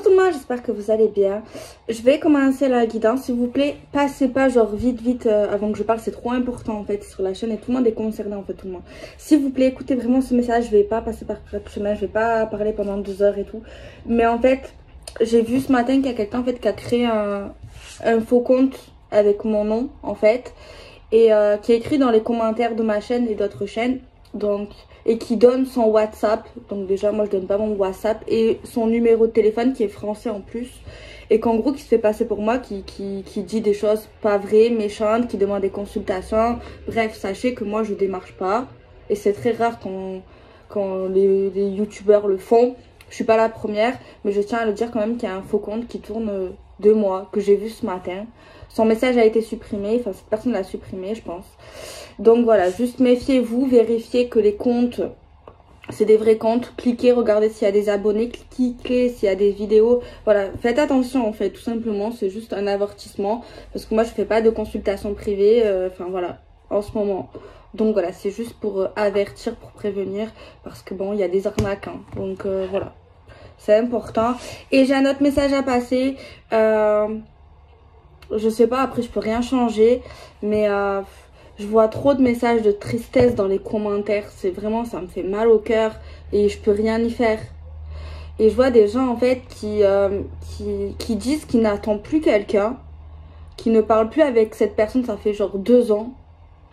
Tout le monde, j'espère que vous allez bien. Je vais commencer la guidance, s'il vous plaît. Passez pas genre vite avant que je parle, c'est trop important en fait sur la chaîne et tout le monde est concerné en fait, tout le monde. S'il vous plaît, écoutez vraiment ce message, je vais pas passer par quatre chemins, je vais pas parler pendant 2 heures et tout. Mais en fait, j'ai vu ce matin qu'il y a quelqu'un en fait qui a créé un faux compte avec mon nom en fait. Et qui est écrit dans les commentaires de ma chaîne et d'autres chaînes. Donc, et qui donne son WhatsApp. Donc déjà, moi je donne pas mon WhatsApp. Et son numéro de téléphone qui est français en plus. Et qu'en gros, qui se fait passer pour moi, qui dit des choses pas vraies, méchantes, qui demande des consultations. Bref, sachez que moi je démarche pas. Et c'est très rare quand les youtubeurs le font. Je suis pas la première, mais je tiens à le dire quand même qu'il y a un faux compte qui tourne de moi, que j'ai vu ce matin. Son message a été supprimé, enfin cette personne l'a supprimé je pense. Donc voilà, juste méfiez-vous, vérifiez que les comptes, c'est des vrais comptes. Cliquez, regardez s'il y a des abonnés, cliquez s'il y a des vidéos. Voilà, faites attention en fait, tout simplement, c'est juste un avertissement. Parce que moi je fais pas de consultation privée, enfin voilà, en ce moment. Donc voilà, c'est juste pour avertir, pour prévenir, parce que bon, il y a des arnaques, hein. Donc voilà, c'est important. Et j'ai un autre message à passer. Je sais pas, après je peux rien changer, mais je vois trop de messages de tristesse dans les commentaires. C'est vraiment, ça me fait mal au cœur et je peux rien y faire. Et je vois des gens en fait qui disent qu'ils n'attendent plus quelqu'un, qui ne parlent plus avec cette personne, ça fait genre 2 ans.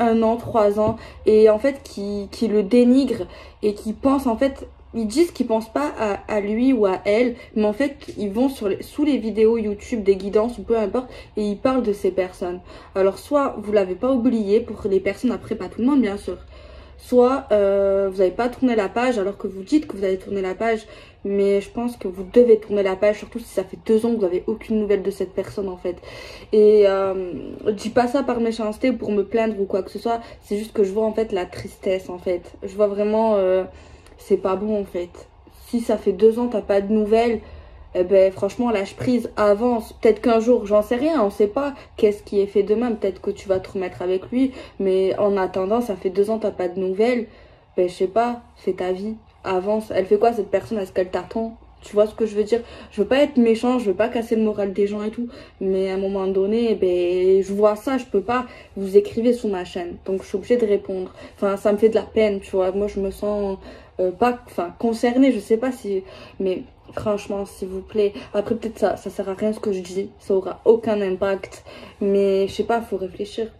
1 an, 3 ans, et en fait qui le dénigrent et qui pensent en fait, ils disent qu'ils pensent pas à lui ou à elle, mais en fait ils vont sous les vidéos YouTube des guidances ou peu importe et ils parlent de ces personnes. Alors soit vous l'avez pas oublié pour les personnes, après pas tout le monde bien sûr, soit vous n'avez pas tourné la page alors que vous dites que vous avez tourné la page, mais je pense que vous devez tourner la page, surtout si ça fait 2 ans que vous n'avez aucune nouvelle de cette personne en fait. Et je dis pas ça par méchanceté pour me plaindre ou quoi que ce soit, c'est juste que je vois en fait la tristesse en fait. Je vois vraiment, c'est pas bon en fait. Si ça fait 2 ans t'as pas de nouvelles, eh ben franchement lâche prise, avance. Peut-être qu'un jour, j'en sais rien, on sait pas qu'est-ce qui est fait demain, peut-être que tu vas te remettre avec lui, mais en attendant ça fait 2 ans t'as pas de nouvelles, ben je sais pas, fais ta vie, avance. Elle fait quoi cette personne, est-ce qu'elle t'attend? Tu vois ce que je veux dire? Je veux pas être méchant, je veux pas casser le moral des gens et tout, mais à un moment donné, ben je vois ça, je peux pas. Vous écrivez sur ma chaîne, donc je suis obligée de répondre. Enfin, ça me fait de la peine, tu vois. Moi, je me sens pas, enfin, concernée, je sais pas si, mais franchement, s'il vous plaît. Après, peut-être ça sert à rien ce que je dis, ça aura aucun impact, mais je sais pas, faut réfléchir.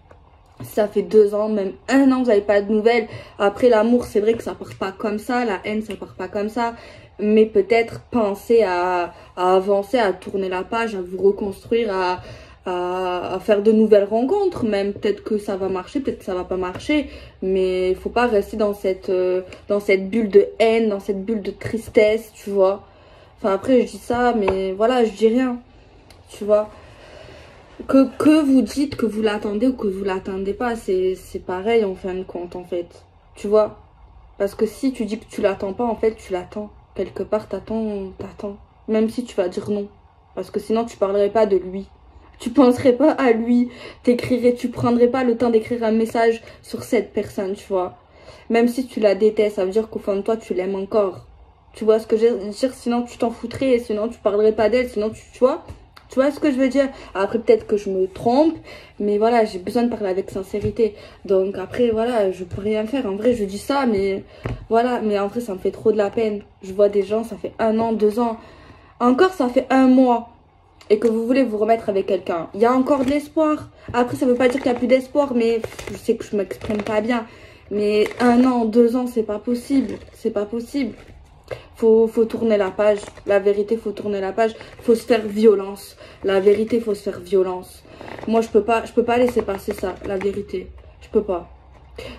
Si ça fait 2 ans, même 1 an, vous n'avez pas de nouvelles. Après, l'amour, c'est vrai que ça part pas comme ça. La haine, ça part pas comme ça. Mais peut-être penser à avancer, à tourner la page, à vous reconstruire, à faire de nouvelles rencontres. Même peut-être que ça va marcher, peut-être que ça va pas marcher. Mais il faut pas rester dans cette bulle de haine, dans cette bulle de tristesse, tu vois. Enfin, après, je dis ça, mais voilà, je dis rien, tu vois. Que vous dites que vous l'attendez ou que vous l'attendez pas, c'est pareil en fin de compte en fait. Tu vois? Parce que si tu dis que tu l'attends pas, en fait tu l'attends. Quelque part t'attends. Même si tu vas dire non. Parce que sinon tu parlerais pas de lui. Tu penserais pas à lui. Tu prendrais pas le temps d'écrire un message sur cette personne, tu vois. Même si tu la détestes, ça veut dire qu'au fond de toi tu l'aimes encore. Tu vois ce que je veux dire? Sinon tu t'en foutrais, sinon tu parlerais pas d'elle, sinon tu vois? Tu vois ce que je veux dire? Après, peut-être que je me trompe, mais voilà, j'ai besoin de parler avec sincérité. Donc après, voilà, je peux rien faire. En vrai, je dis ça, mais voilà. Mais en vrai, ça me fait trop de la peine. Je vois des gens, ça fait 1 an, 2 ans. Encore, ça fait 1 mois. Et que vous voulez vous remettre avec quelqu'un. Il y a encore de l'espoir. Après, ça veut pas dire qu'il n'y a plus d'espoir, mais je sais que je m'exprime pas bien. Mais 1 an, 2 ans, c'est pas possible. C'est pas possible. Faut tourner la page. La vérité, faut tourner la page. Faut se faire violence. La vérité, faut se faire violence. Moi, je peux pas laisser passer ça. La vérité. Je peux pas.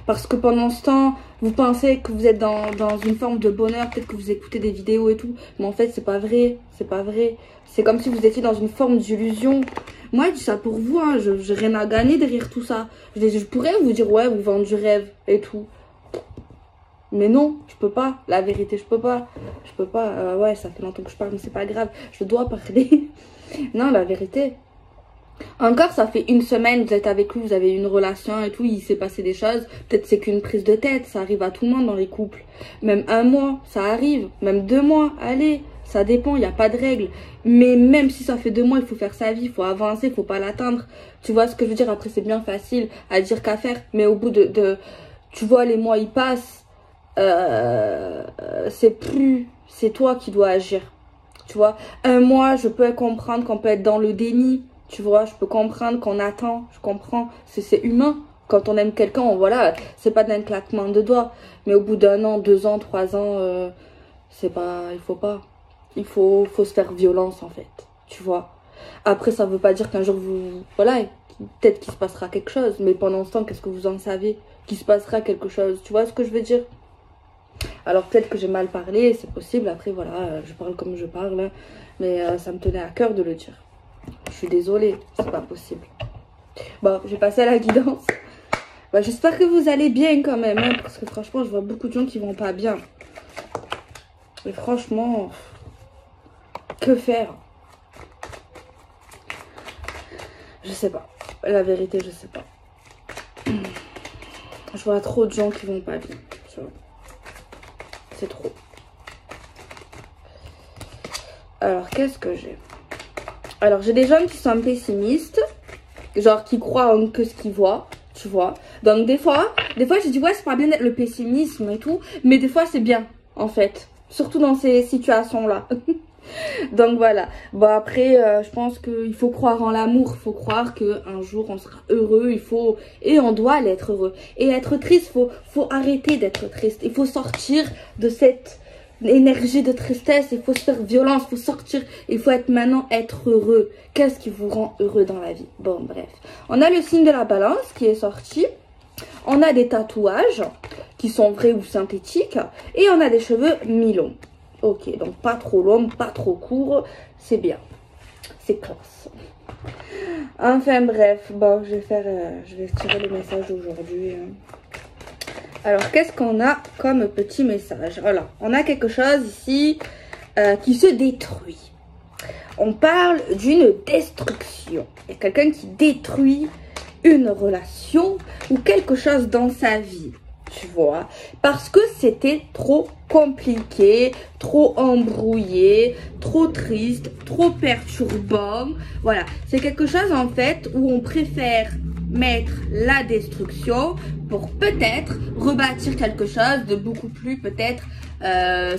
Parce que pendant ce temps, vous pensez que vous êtes dans une forme de bonheur. Peut-être que vous écoutez des vidéos et tout. Mais en fait, c'est pas vrai. C'est pas vrai. C'est comme si vous étiez dans une forme d'illusion. Moi, je dis ça pour vous. Hein. J'ai rien à gagner derrière tout ça. Je pourrais vous dire, ouais, vous vendez du rêve et tout. Mais non, je peux pas. La vérité, je peux pas. Je peux pas. Ouais, ça fait longtemps que je parle, mais c'est pas grave. Je dois parler. Non, la vérité. Encore, ça fait 1 semaine, vous êtes avec lui, vous avez eu une relation et tout, il s'est passé des choses. Peut-être c'est qu'une prise de tête, ça arrive à tout le monde dans les couples. Même 1 mois, ça arrive. Même 2 mois, allez, Ça dépend, il n'y a pas de règle. Mais même si ça fait 2 mois, il faut faire sa vie, il faut avancer, il faut pas l'atteindre. Tu vois ce que je veux dire? Après, c'est bien facile à dire qu'à faire. Mais au bout tu vois, les mois, ils passent. C'est toi qui dois agir. Tu vois, un mois, je peux comprendre qu'on peut être dans le déni. Tu vois, je peux comprendre qu'on attend. Je comprends. C'est humain. Quand on aime quelqu'un, voilà, c'est pas d'un claquement de doigts. Mais au bout d'1 an, 2 ans, 3 ans, c'est pas, il faut pas. Il faut se faire violence, en fait. Tu vois. Après, ça veut pas dire qu'un jour, voilà, peut-être qu'il se passera quelque chose. Mais pendant ce temps, qu'est-ce que vous en savez? Qu'il se passera quelque chose. Tu vois ce que je veux dire? Alors, peut-être que j'ai mal parlé, c'est possible. Après, voilà, je parle comme je parle. Mais ça me tenait à cœur de le dire. Je suis désolée, c'est pas possible. Bon, j'ai passé à la guidance. Bah, j'espère que vous allez bien quand même, hein, parce que franchement, je vois beaucoup de gens qui vont pas bien. Et franchement, que faire? Je sais pas. La vérité, je sais pas. Je vois trop de gens qui vont pas bien. C'est trop. Alors, qu'est-ce que j'ai? Alors, j'ai des gens qui sont pessimistes. Genre, qui croient en que ce qu'ils voient. Tu vois. Donc, des fois, je dis, ouais, c'est pas bien d'être le pessimisme et tout. Mais des fois, c'est bien, en fait. Surtout dans ces situations-là. Donc, voilà. Bon, après, je pense qu'il faut croire en l'amour. Il faut croire qu'un jour, on sera heureux. Et on doit l'être heureux. Et être triste, faut arrêter d'être triste. Il faut sortir de cette énergie de tristesse. Il faut se faire violence. Il faut sortir. Il faut être heureux. Qu'est-ce qui vous rend heureux dans la vie? Bon, bref. On a le signe de la balance qui est sorti. On a des tatouages qui sont vrais ou synthétiques. Et on a des cheveux mi-longs. Ok, donc pas trop long, pas trop court. C'est bien. C'est classe. Enfin bref, bon, je vais tirer le message d'aujourd'hui. Alors, qu'est-ce qu'on a comme petit message? Voilà, on a quelque chose ici qui se détruit. On parle d'une destruction. Il y a quelqu'un qui détruit une relation ou quelque chose dans sa vie. Tu vois, parce que c'était trop compliqué, trop embrouillé, trop triste, trop perturbant. Voilà, c'est quelque chose en fait où on préfère mettre la destruction pour peut-être rebâtir quelque chose de beaucoup plus peut-être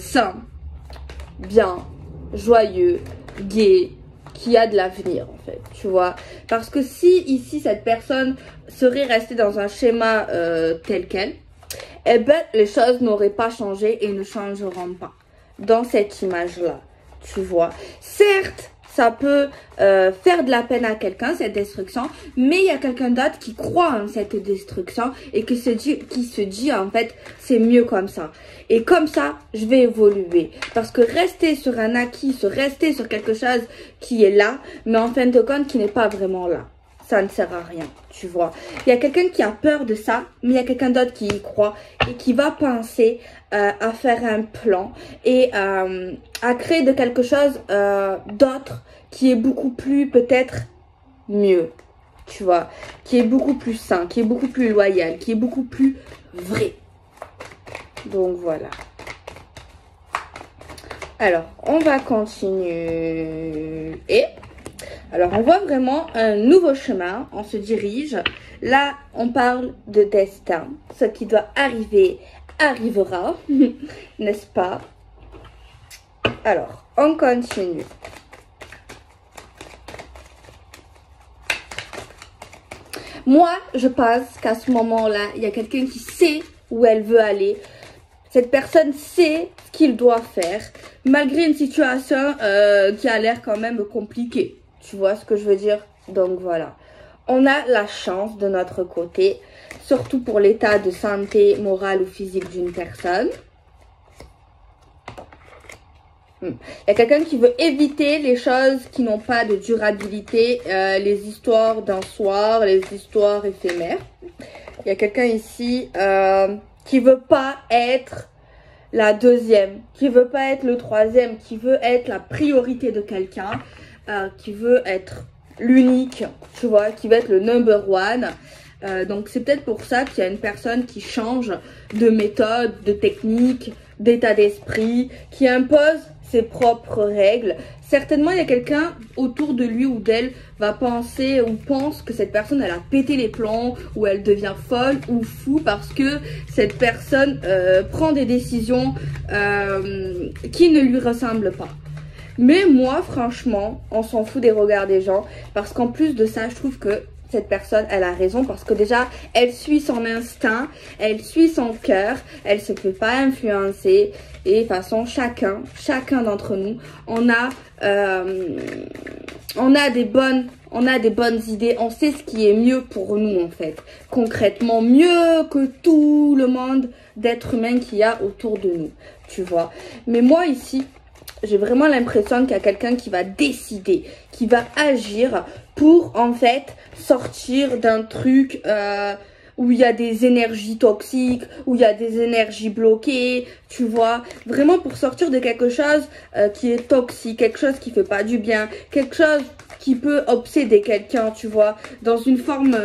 sain, bien, joyeux, gai, qui a de l'avenir en fait, tu vois. Parce que si ici cette personne serait restée dans un schéma tel quel, eh ben, les choses n'auraient pas changé et ne changeront pas dans cette image-là, tu vois. Certes, ça peut faire de la peine à quelqu'un, cette destruction, mais il y a quelqu'un d'autre qui croit en cette destruction et qui se dit en fait, c'est mieux comme ça. Et comme ça, je vais évoluer. Parce que rester sur un acquis, rester sur quelque chose qui est là, mais en fin de compte, qui n'est pas vraiment là. Ça ne sert à rien, tu vois. Il y a quelqu'un qui a peur de ça, mais il y a quelqu'un d'autre qui y croit et qui va penser à faire un plan et à créer de quelque chose d'autre qui est beaucoup plus peut-être mieux, tu vois. Qui est beaucoup plus sain, qui est beaucoup plus loyal, qui est beaucoup plus vrai. Donc voilà. Alors, on va continuer. Alors, on voit vraiment un nouveau chemin, on se dirige. Là, on parle de destin. Ce qui doit arriver, arrivera, n'est-ce pas? Alors, on continue. Moi, je pense qu'à ce moment-là, il y a quelqu'un qui sait où elle veut aller. Cette personne sait ce qu'il doit faire, malgré une situation qui a l'air quand même compliquée. Tu vois ce que je veux dire? Donc voilà. On a la chance de notre côté, surtout pour l'état de santé morale ou physique d'une personne. Il y a quelqu'un qui veut éviter les choses qui n'ont pas de durabilité, les histoires d'un soir, les histoires éphémères. Il y a quelqu'un ici qui veut pas être la deuxième, qui veut pas être le troisième, qui veut être la priorité de quelqu'un. Qui veut être l'unique, tu vois, qui veut être le number one. Donc c'est peut-être pour ça qu'il y a une personne qui change de méthode, de technique, d'état d'esprit, qui impose ses propres règles. Certainement, il y a quelqu'un autour de lui ou d'elle va penser ou pense que cette personne, elle a pété les plombs ou elle devient folle ou fou parce que cette personne prend des décisions qui ne lui ressemblent pas. Mais moi, franchement, on s'en fout des regards des gens parce qu'en plus de ça, je trouve que cette personne, elle a raison parce que déjà, elle suit son instinct, elle suit son cœur, elle se fait pas influencer. Et de toute façon, chacun d'entre nous, on a des bonnes idées, on sait ce qui est mieux pour nous en fait. Concrètement, mieux que tout le monde d'êtres humains qu'il y a autour de nous, tu vois. Mais moi ici, j'ai vraiment l'impression qu'il y a quelqu'un qui va décider, qui va agir pour en fait sortir d'un truc où il y a des énergies toxiques, où il y a des énergies bloquées, tu vois. Vraiment pour sortir de quelque chose qui est toxique, quelque chose qui fait pas du bien, quelque chose qui peut obséder quelqu'un, tu vois, dans une forme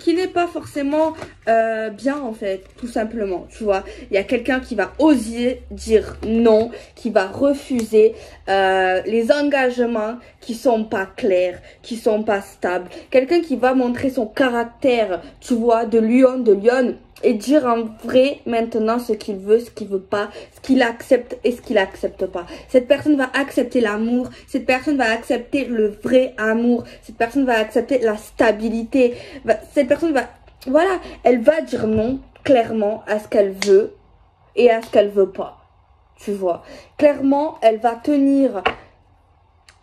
qui n'est pas forcément bien en fait, tout simplement, tu vois. Il y a quelqu'un qui va oser dire non, qui va refuser les engagements qui sont pas clairs, qui sont pas stables. Quelqu'un qui va montrer son caractère, tu vois, de lion, et dire en vrai maintenant ce qu'il veut, ce qu'il veut pas, ce qu'il accepte et ce qu'il accepte pas. Cette personne va accepter l'amour, cette personne va accepter le vrai amour, cette personne va accepter la stabilité, cette personne va, voilà, elle va dire non clairement à ce qu'elle veut et à ce qu'elle veut pas, tu vois. Clairement, elle va tenir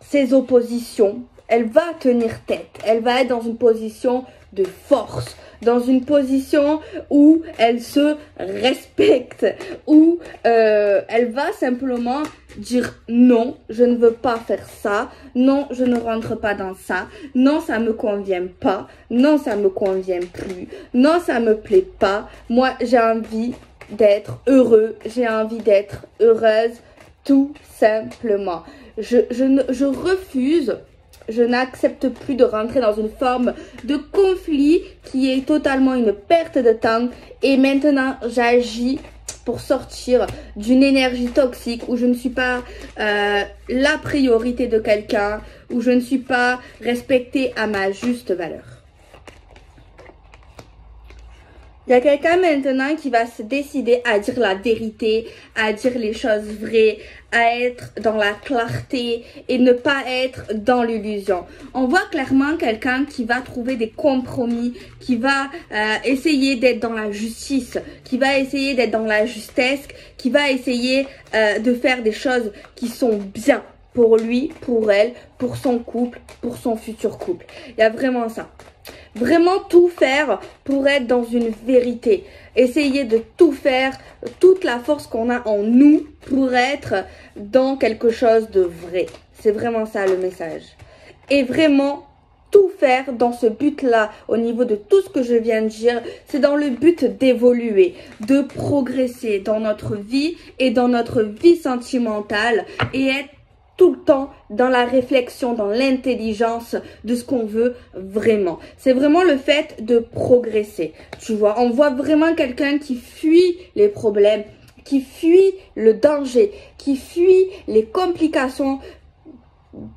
ses oppositions, elle va tenir tête, elle va être dans une position de force, dans une position où elle se respecte, où elle va simplement dire non, je ne veux pas faire ça, non, je ne rentre pas dans ça, non, ça me convient pas, non, ça me convient plus, non, ça me plaît pas, moi j'ai envie d'être heureux, j'ai envie d'être heureuse, tout simplement. Je refuse. Je n'accepte plus de rentrer dans une forme de conflit qui est totalement une perte de temps. Et maintenant, j'agis pour sortir d'une énergie toxique où je ne suis pas la priorité de quelqu'un, où je ne suis pas respectée à ma juste valeur. Il y a quelqu'un maintenant qui va se décider à dire la vérité, à dire les choses vraies, à être dans la clarté et ne pas être dans l'illusion. On voit clairement quelqu'un qui va trouver des compromis, qui va essayer d'être dans la justice, qui va essayer d'être dans la justesse, qui va essayer de faire des choses qui sont bien pour lui, pour elle, pour son couple, pour son futur couple. Il y a vraiment ça. Vraiment tout faire pour être dans une vérité. Essayer de tout faire, toute la force qu'on a en nous pour être dans quelque chose de vrai. C'est vraiment ça le message. Et vraiment tout faire dans ce but-là, au niveau de tout ce que je viens de dire, c'est dans le but d'évoluer, de progresser dans notre vie et dans notre vie sentimentale et être tout le temps dans la réflexion, dans l'intelligence de ce qu'on veut vraiment. C'est vraiment le fait de progresser. Tu vois, on voit vraiment quelqu'un qui fuit les problèmes, qui fuit le danger, qui fuit les complications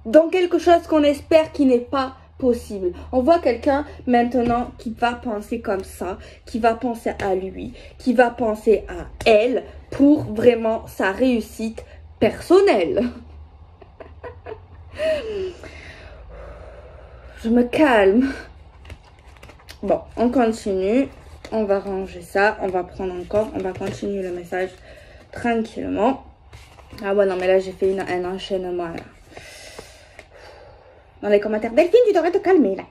dans quelque chose qu'on espère qui n'est pas possible. On voit quelqu'un maintenant qui va penser comme ça, qui va penser à lui, qui va penser à elle pour vraiment sa réussite personnelle. Je me calme. Bon, on continue. On va ranger ça. On va prendre encore. On va continuer le message tranquillement. Ah ouais, non, mais là, j'ai fait un enchaînement. Là. Dans les commentaires, Delphine, tu devrais te calmer, là.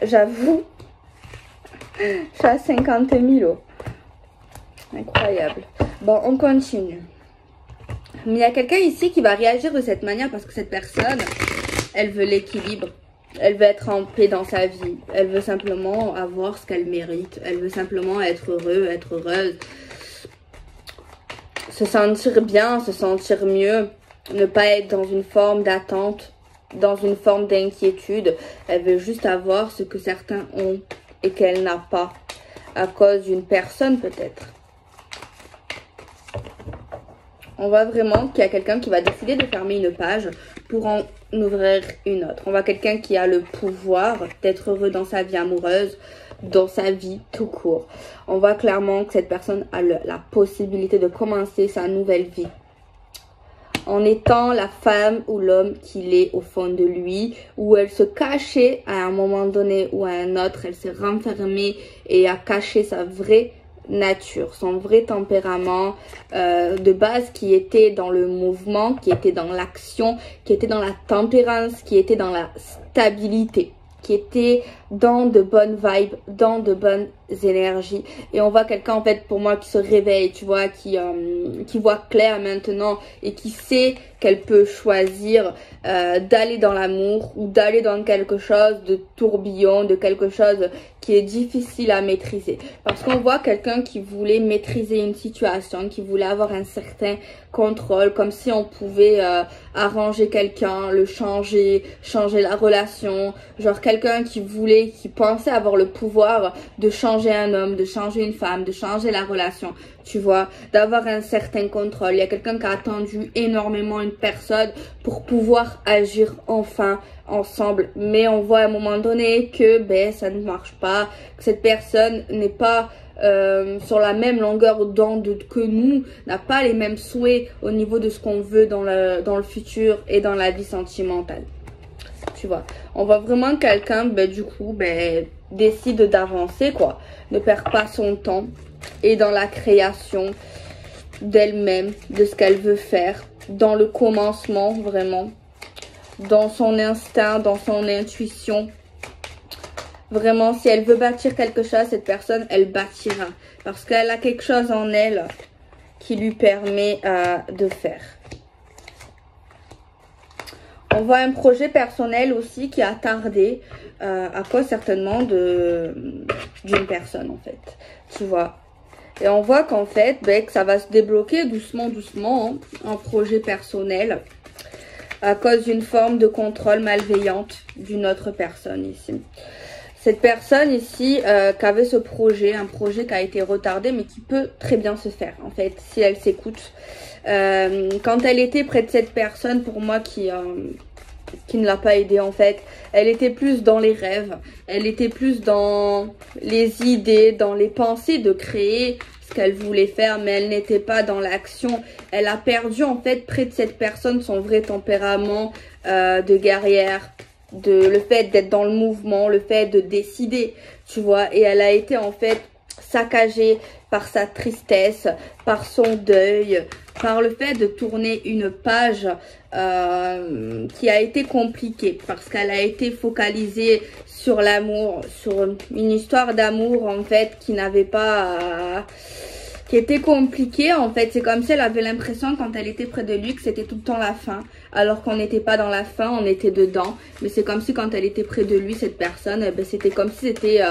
J'avoue. Je suis à 50 000. Incroyable. Bon, on continue. Mais il y a quelqu'un ici qui va réagir de cette manière parce que cette personne, elle veut l'équilibre. Elle veut être en paix dans sa vie. Elle veut simplement avoir ce qu'elle mérite. Elle veut simplement être heureux, être heureuse. Se sentir bien, se sentir mieux. Ne pas être dans une forme d'attente, dans une forme d'inquiétude. Elle veut juste avoir ce que certains ont et qu'elle n'a pas. À cause d'une personne peut-être. On voit vraiment qu'il y a quelqu'un qui va décider de fermer une page pour en ouvrir une autre. On voit quelqu'un qui a le pouvoir d'être heureux dans sa vie amoureuse, dans sa vie tout court. On voit clairement que cette personne a la possibilité de commencer sa nouvelle vie en étant la femme ou l'homme qu'il est au fond de lui, où elle se cachait à un moment donné ou à un autre, elle s'est renfermée et a caché sa vraie nature, son vrai tempérament de base qui était dans le mouvement, qui était dans l'action, qui était dans la tempérance, qui était dans la stabilité, qui était dans de bonnes vibes, dans de bonnes énergies. Et on voit quelqu'un en fait pour moi qui se réveille, tu vois, qui voit clair maintenant et qui sait qu'elle peut choisir d'aller dans l'amour ou d'aller dans quelque chose de tourbillon, de quelque chose qui est difficile à maîtriser. Parce qu'on voit quelqu'un qui voulait maîtriser une situation, qui voulait avoir un certain contrôle, comme si on pouvait arranger quelqu'un, le changer la relation, genre quelqu'un qui voulait, qui pensait avoir le pouvoir de changer un homme, de changer une femme, de changer la relation, tu vois, d'avoir un certain contrôle. Il y a quelqu'un qui a attendu énormément une personne pour pouvoir agir enfin ensemble, mais on voit à un moment donné que ben ça ne marche pas, que cette personne n'est pas sur la même longueur d'onde que nous, n'a pas les mêmes souhaits au niveau de ce qu'on veut dans le futur et dans la vie sentimentale. Tu vois, on voit vraiment quelqu'un, ben, du coup, ben, décide d'avancer, quoi. Ne perd pas son temps et dans la création d'elle-même, de ce qu'elle veut faire, dans le commencement, vraiment, dans son instinct, dans son intuition. Vraiment, si elle veut bâtir quelque chose, cette personne, elle bâtira. Parce qu'elle a quelque chose en elle qui lui permet de faire. On voit un projet personnel aussi qui a tardé à cause certainement d'une personne en fait, tu vois. Et on voit qu'en fait, ben, que ça va se débloquer doucement, doucement, hein, un projet personnel à cause d'une forme de contrôle malveillante d'une autre personne ici. Cette personne ici qui avait ce projet, un projet qui a été retardé mais qui peut très bien se faire en fait si elle s'écoute. Quand elle était près de cette personne, pour moi qui ne l'a pas aidée en fait, elle était plus dans les rêves, elle était plus dans les idées, dans les pensées de créer ce qu'elle voulait faire, mais elle n'était pas dans l'action. Elle a perdu en fait près de cette personne son vrai tempérament de guerrière, le fait d'être dans le mouvement, le fait de décider, tu vois. Et elle a été en fait saccagée par sa tristesse, par son deuil, par le fait de tourner une page qui a été compliquée parce qu'elle a été focalisée sur l'amour, sur une histoire d'amour en fait qui n'avait pas... qui était compliquée en fait. C'est comme si elle avait l'impression quand elle était près de lui que c'était tout le temps la fin, alors qu'on n'était pas dans la fin, on était dedans. Mais c'est comme si quand elle était près de lui, cette personne, ben, c'était comme si c'était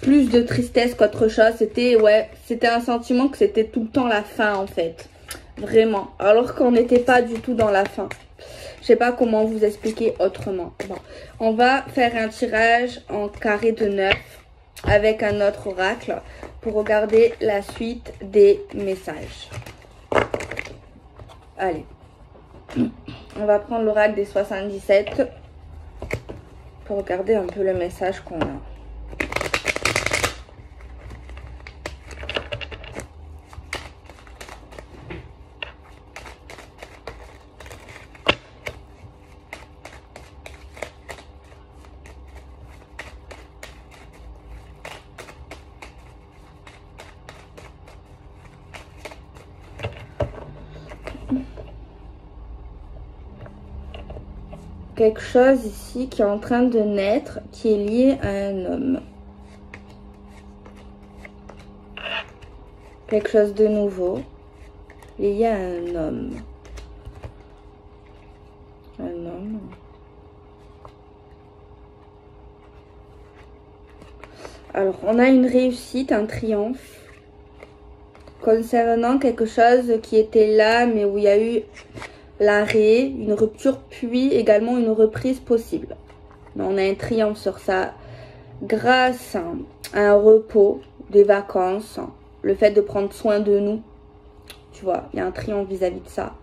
plus de tristesse qu'autre chose. C'était un sentiment que c'était tout le temps la fin en fait, vraiment, alors qu'on n'était pas du tout dans la fin. Je sais pas comment vous expliquer autrement. Bon, on va faire un tirage en carré de 9 avec un autre oracle pour regarder la suite des messages. Allez, on va prendre l'oracle des 77 pour regarder un peu le message qu'on a. Quelque chose ici qui est en train de naître, qui est lié à un homme. Quelque chose de nouveau, lié à un homme. Un homme. Alors, on a une réussite, un triomphe concernant quelque chose qui était là, mais où il y a eu l'arrêt, une rupture, puis également une reprise possible. Mais on a un triomphe sur ça grâce à un repos, des vacances, le fait de prendre soin de nous, Tu vois, il y a un triomphe vis-à-vis de ça.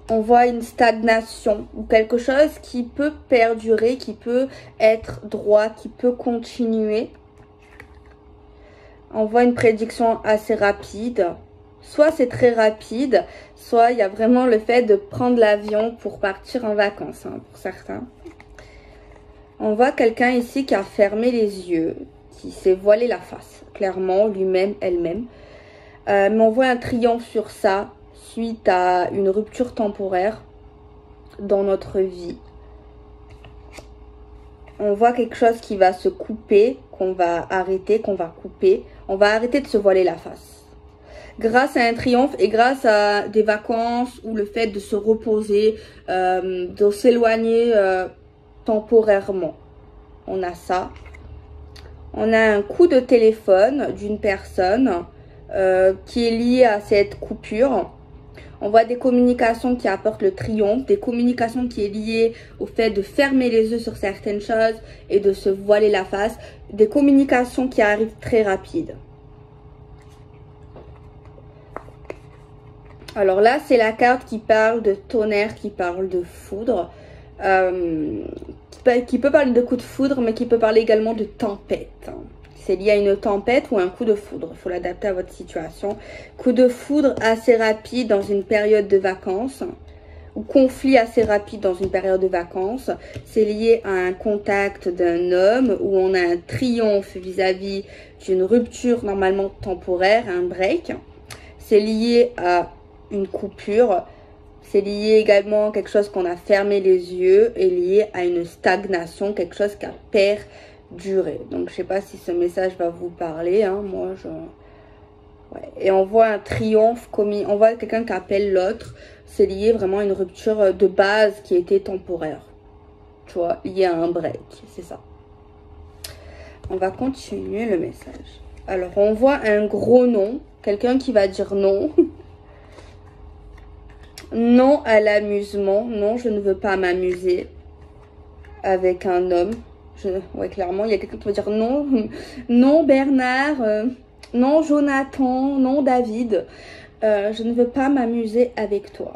On voit une stagnation ou quelque chose qui peut perdurer, qui peut être droit, qui peut continuer. On voit une prédiction assez rapide. Soit c'est très rapide, soit il y a vraiment le fait de prendre l'avion pour partir en vacances, hein, pour certains. On voit quelqu'un ici qui a fermé les yeux, qui s'est voilé la face, clairement, lui-même, elle-même. Mais on voit un triomphe sur ça, suite à une rupture temporaire dans notre vie. On voit quelque chose qui va se couper, qu'on va arrêter, qu'on va couper. On va arrêter de se voiler la face. Grâce à un triomphe et grâce à des vacances ou le fait de se reposer, de s'éloigner temporairement. On a ça. On a un coup de téléphone d'une personne qui est lié à cette coupure. On voit des communications qui apportent le triomphe, des communications qui est liées au fait de fermer les yeux sur certaines choses et de se voiler la face. Des communications qui arrivent très rapides. Alors là, c'est la carte qui parle de tonnerre, qui parle de foudre. Qui peut parler de coup de foudre, mais qui peut parler également de tempête. C'est lié à une tempête ou un coup de foudre. Il faut l'adapter à votre situation. Coup de foudre assez rapide dans une période de vacances. Ou conflit assez rapide dans une période de vacances. C'est lié à un contact d'un homme où on a un triomphe vis-à-vis d'une rupture normalement temporaire, un break. C'est lié à une coupure. C'est lié également à quelque chose qu'on a fermé les yeux et lié à une stagnation, quelque chose qui a perduré. Donc, je sais pas si ce message va vous parler. Hein. Moi, ouais. Et on voit un triomphe, on voit quelqu'un qui appelle l'autre. C'est lié vraiment à une rupture de base qui était temporaire. Tu vois, lié à un break. C'est ça. On va continuer le message. Alors, on voit un gros non. Quelqu'un qui va dire non. Non à l'amusement. Non, je ne veux pas m'amuser avec un homme. Ouais, clairement, il y a quelqu'un qui va dire non. Non, Bernard. Non, Jonathan. Non, David. Je ne veux pas m'amuser avec toi.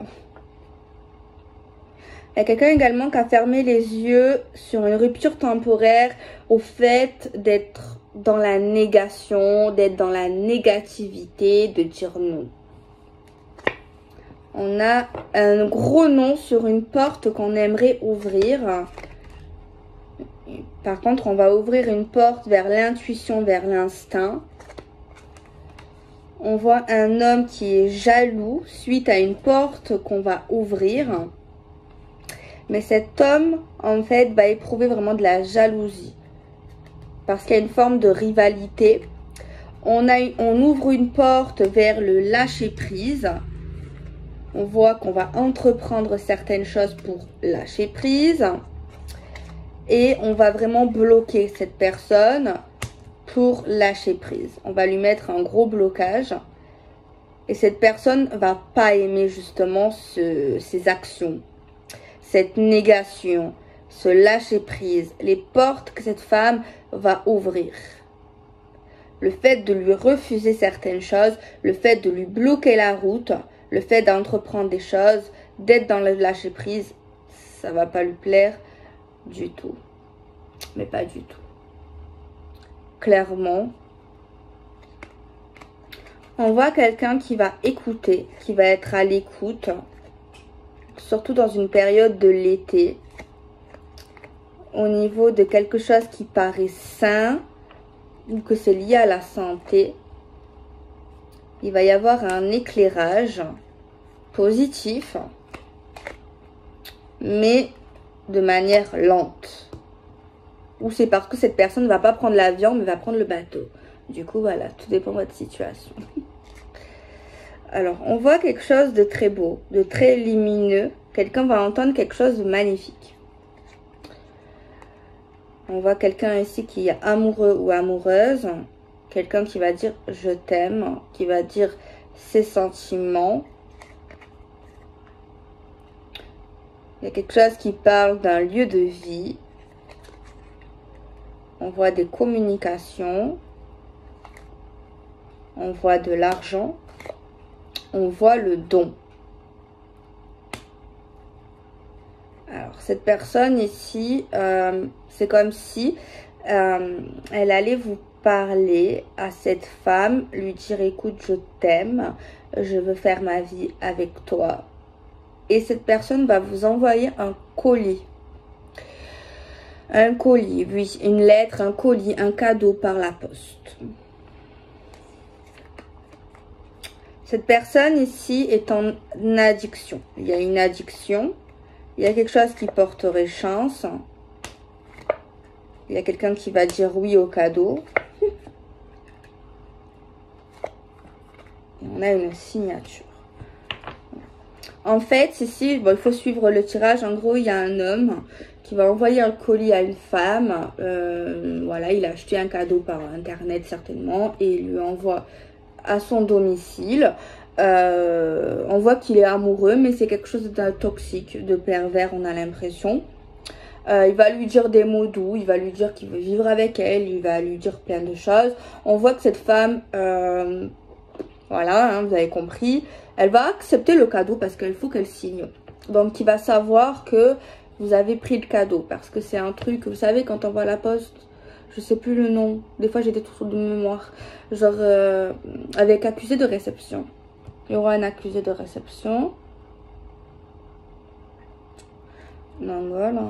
Il y a quelqu'un également qui a fermé les yeux sur une rupture temporaire au fait d'être dans la négation, d'être dans la négativité, de dire non. On a un gros non sur une porte qu'on aimerait ouvrir. Par contre, on va ouvrir une porte vers l'intuition, vers l'instinct. On voit un homme qui est jaloux suite à une porte qu'on va ouvrir. Mais cet homme, en fait, va éprouver vraiment de la jalousie. Parce qu'il y a une forme de rivalité. On ouvre une porte vers le lâcher-prise. On voit qu'on va entreprendre certaines choses pour lâcher prise. Et on va vraiment bloquer cette personne pour lâcher prise. On va lui mettre un gros blocage. Et cette personne ne va pas aimer justement ces actions. Cette négation, ce lâcher prise. Les portes que cette femme va ouvrir. Le fait de lui refuser certaines choses. Le fait de lui bloquer la route. Le fait d'entreprendre des choses, d'être dans le lâcher prise, ça va pas lui plaire du tout. Mais pas du tout. Clairement, on voit quelqu'un qui va écouter, qui va être à l'écoute, surtout dans une période de l'été, au niveau de quelque chose qui paraît sain, ou que c'est lié à la santé. Il va y avoir un éclairage positif, mais de manière lente. Ou c'est parce que cette personne ne va pas prendre l'avion, mais va prendre le bateau. Du coup, voilà, tout dépend de votre situation. Alors, on voit quelque chose de très beau, de très lumineux. Quelqu'un va entendre quelque chose de magnifique. On voit quelqu'un ici qui est amoureux ou amoureuse. Quelqu'un qui va dire « je t'aime », qui va dire ses sentiments. Il y a quelque chose qui parle d'un lieu de vie. On voit des communications. on voit de l'argent, on voit le don. Alors, cette personne ici, c'est comme si elle allait vous parler à cette femme, lui dire écoute, je t'aime, je veux faire ma vie avec toi. Et cette personne va vous envoyer un colis. Un colis, oui, une lettre, un colis, un cadeau par la poste. Cette personne ici est en addiction. Il y a une addiction. Il y a quelque chose qui porterait chance. Il y a quelqu'un qui va dire oui au cadeau. Et on a une signature. En fait, ici, bon, il faut suivre le tirage. En gros, il y a un homme qui va envoyer un colis à une femme. Voilà, il a acheté un cadeau par internet certainement et il lui envoie à son domicile. On voit qu'il est amoureux, mais c'est quelque chose de toxique, de pervers, on a l'impression. Il va lui dire des mots doux, il va lui dire qu'il veut vivre avec elle, il va lui dire plein de choses. On voit que cette femme, voilà, hein, vous avez compris, elle va accepter le cadeau parce qu'il faut qu'elle signe. Donc il va savoir que vous avez pris le cadeau parce que c'est un truc, vous savez, quand on va à la poste, je sais plus le nom, des fois j'ai des trucs de mémoire, genre avec accusé de réception. Il y aura un accusé de réception. Donc voilà.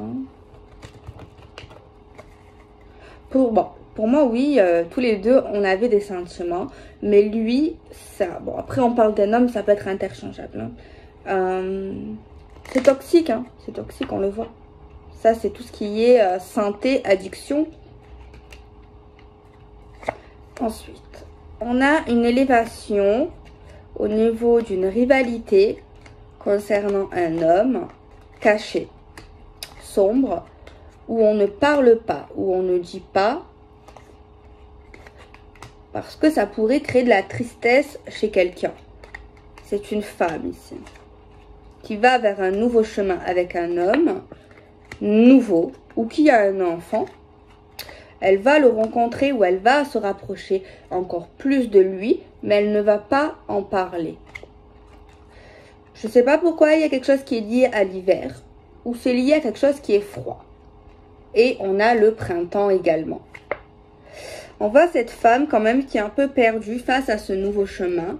Pour moi, oui, tous les deux, on avait des sentiments. Mais lui, ça... Bon, après, on parle d'un homme, ça peut être interchangeable. Hein. C'est toxique, hein. C'est toxique, on le voit. Ça, c'est tout ce qui est santé, addiction. Ensuite, on a une élévation au niveau d'une rivalité concernant un homme caché, sombre, où on ne parle pas, où on ne dit pas, parce que ça pourrait créer de la tristesse chez quelqu'un. C'est une femme ici, qui va vers un nouveau chemin avec un homme nouveau, ou qui a un enfant. Elle va le rencontrer ou elle va se rapprocher encore plus de lui, mais elle ne va pas en parler. Je ne sais pas pourquoi il y a quelque chose qui est lié à l'hiver, ou c'est lié à quelque chose qui est froid. Et on a le printemps également. On voit cette femme quand même qui est un peu perdue face à ce nouveau chemin,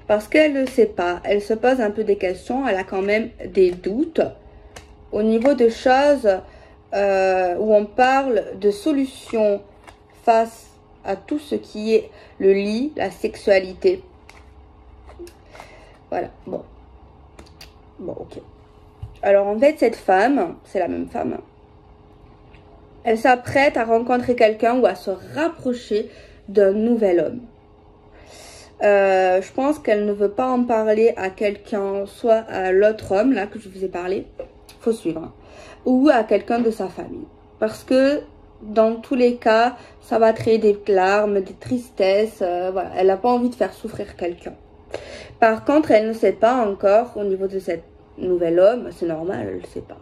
parce qu'elle ne sait pas, elle se pose un peu des questions, elle a quand même des doutes au niveau de choses où on parle de solutions face à tout ce qui est le lit, la sexualité. Voilà, bon. Bon, ok. Alors, en fait, cette femme, c'est la même femme, elle s'apprête à rencontrer quelqu'un ou à se rapprocher d'un nouvel homme. Je pense qu'elle ne veut pas en parler à quelqu'un, soit à l'autre homme, là, que je vous ai parlé. Faut suivre. Hein. Ou à quelqu'un de sa famille. Parce que, dans tous les cas, ça va créer des larmes, des tristesses. Voilà, elle n'a pas envie de faire souffrir quelqu'un. Par contre, elle ne sait pas encore, au niveau de cet nouvel homme, c'est normal, elle ne sait pas.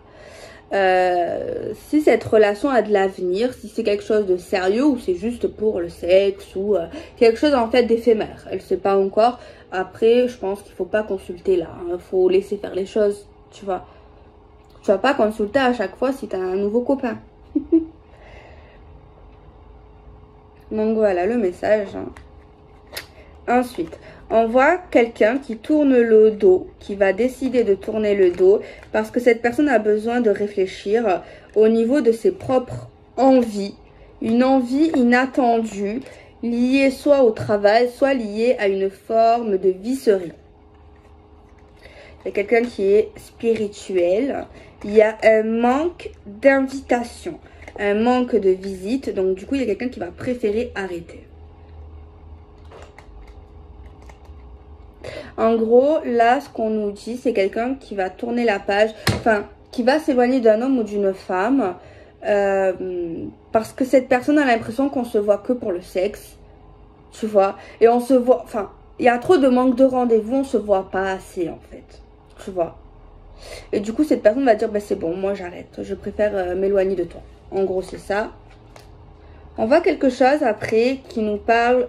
Si cette relation a de l'avenir, si c'est quelque chose de sérieux ou c'est juste pour le sexe ou quelque chose en fait d'éphémère. Elle ne sait pas encore. Après, je pense qu'il faut pas consulter là. Il faut laisser faire les choses, tu vois. Tu vas pas consulter à chaque fois si tu as un nouveau copain. Donc voilà le message. Hein. Ensuite, on voit quelqu'un qui tourne le dos, qui va décider de tourner le dos parce que cette personne a besoin de réfléchir au niveau de ses propres envies. Une envie inattendue liée soit au travail, soit liée à une forme de viscerie. Il y a quelqu'un qui est spirituel. Il y a un manque d'invitation, un manque de visite. Donc du coup, il y a quelqu'un qui va préférer arrêter. En gros, là, ce qu'on nous dit, c'est quelqu'un qui va tourner la page, enfin, qui va s'éloigner d'un homme ou d'une femme, parce que cette personne a l'impression qu'on se voit que pour le sexe, tu vois, et on se voit, enfin, il y a trop de manque de rendez-vous, on se voit pas assez, en fait, tu vois. Et du coup, cette personne va dire, bah, c'est bon, moi, j'arrête, je préfère m'éloigner de toi. En gros, c'est ça. On voit quelque chose après qui nous parle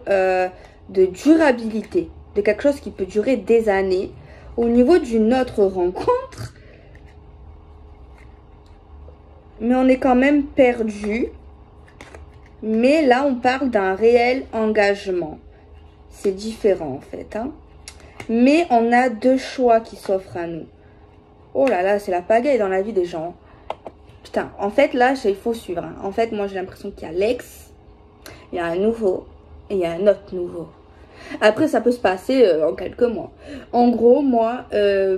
de durabilité, de quelque chose qui peut durer des années. Au niveau d'une autre rencontre, mais on est quand même perdu. Mais là, on parle d'un réel engagement. C'est différent en fait. Hein. Mais on a deux choix qui s'offrent à nous. Oh là là, c'est la pagaille dans la vie des gens. Putain, en fait, là, il faut suivre. Hein. En fait, moi, j'ai l'impression qu'il y a l'ex, il y a un nouveau et il y a un autre nouveau. Après, ça peut se passer en quelques mois. En gros, moi,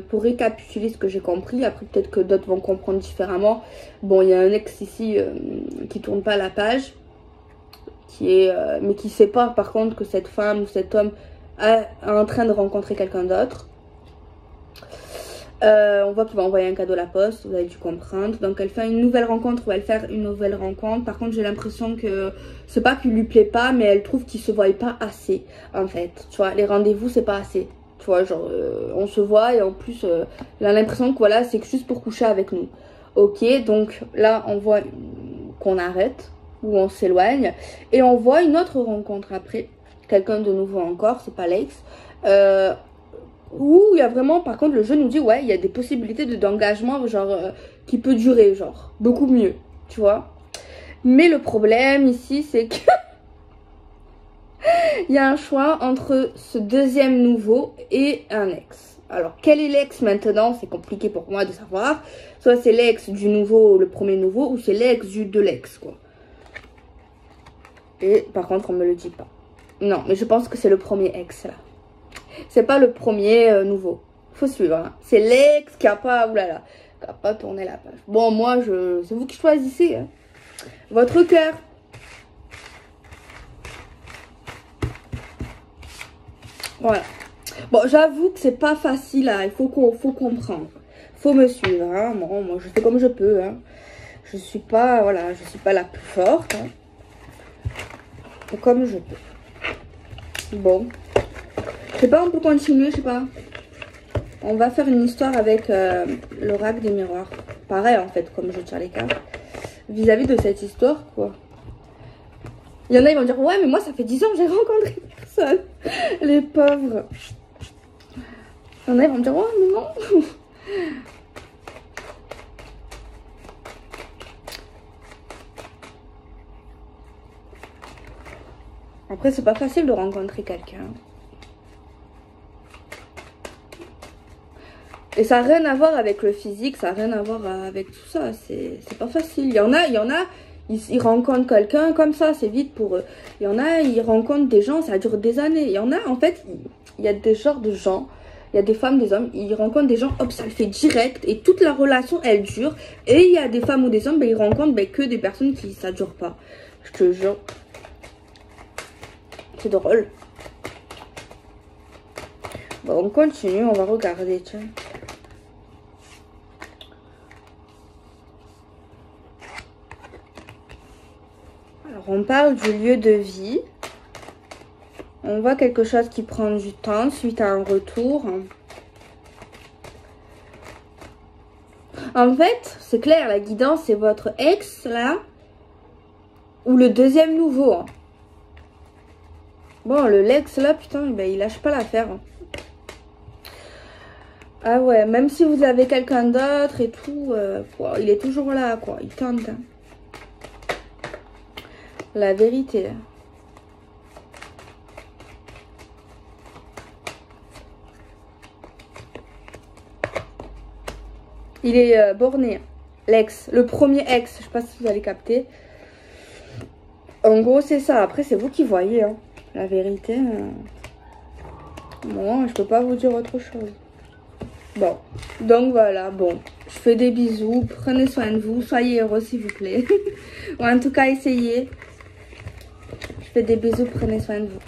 pour récapituler ce que j'ai compris, après peut-être que d'autres vont comprendre différemment. Bon, il y a un ex ici qui tourne pas la page, mais qui sait pas par contre que cette femme ou cet homme est en train de rencontrer quelqu'un d'autre. On voit qu'il va envoyer un cadeau à la poste, vous avez dû comprendre. Donc elle fait une nouvelle rencontre, ou elle fait une nouvelle rencontre. Par contre j'ai l'impression que c'est pas qu'il lui plaît pas, mais elle trouve qu'il se voit pas assez en fait. Tu vois, les rendez-vous c'est pas assez. Tu vois, genre on se voit et en plus elle a l'impression que voilà, c'est juste pour coucher avec nous. Ok, donc là on voit qu'on arrête, ou on s'éloigne. Et on voit une autre rencontre après. Quelqu'un de nouveau encore, c'est pas l'ex. Où il y a vraiment, par contre, le jeu nous dit, ouais, il y a des possibilités d'engagement, genre, qui peut durer, genre, beaucoup mieux, tu vois. Mais le problème ici, c'est que il y a un choix entre ce deuxième nouveau et un ex. Alors, quel est l'ex maintenant? C'est compliqué pour moi de savoir. Soit c'est l'ex du nouveau, le premier nouveau, ou c'est l'ex de l'ex, quoi. Et par contre, on me le dit pas. Non, mais je pense que c'est le premier ex, là. C'est pas le premier nouveau. Faut suivre. Hein. C'est l'ex qui a pas, oulala, qui a pas tourné la page. Bon, moi, c'est vous qui choisissez. Hein. Votre cœur. Voilà. Bon, j'avoue que c'est pas facile. Hein. Il faut comprendre. Faut me suivre. Hein. Bon, moi, je fais comme je peux. Hein. Je suis pas, voilà, je suis pas la plus forte. Hein. Comme je peux. Bon. Je sais pas, on peut continuer, je sais pas. On va faire une histoire avec l'oracle des miroirs. Pareil, en fait, comme je tire les cartes. Vis-à-vis de cette histoire, quoi. Il y en a, ils vont dire, ouais, mais moi, ça fait 10 ans que j'ai rencontré personne. Les pauvres. Il y en a, ils vont me dire, ouais, mais non. Après, c'est pas facile de rencontrer quelqu'un. Et ça n'a rien à voir avec le physique, ça n'a rien à voir avec tout ça. C'est pas facile. Il y en a, ils rencontrent quelqu'un comme ça, c'est vite pour eux. Il y en a, ils rencontrent des gens, ça dure des années. Il y en a, en fait, il y a des genres de gens, il y a des femmes, des hommes, ils rencontrent des gens, hop, ça le fait direct. Et toute la relation, elle dure. Et il y a des femmes ou des hommes, ben, ils rencontrent que des personnes qui, ça dure pas. Je te jure. C'est drôle. Bon, on continue, on va regarder, tiens. Alors, on parle du lieu de vie. On voit quelque chose qui prend du temps suite à un retour. En fait, c'est clair, la guidance, c'est votre ex, là. Ou le deuxième nouveau. Bon, le Lex, là, putain, ben, il lâche pas l'affaire. Ah ouais, même si vous avez quelqu'un d'autre et tout, il est toujours là, quoi. Il tente. Hein. La vérité. Il est borné. L'ex, le premier ex, je sais pas si vous allez capter. En gros, c'est ça. Après, c'est vous qui voyez. Hein. La vérité. Bon, je peux pas vous dire autre chose. Bon, donc voilà, bon, je fais des bisous, prenez soin de vous, soyez heureux s'il vous plaît. Ou en tout cas, essayez. Je fais des bisous, prenez soin de vous.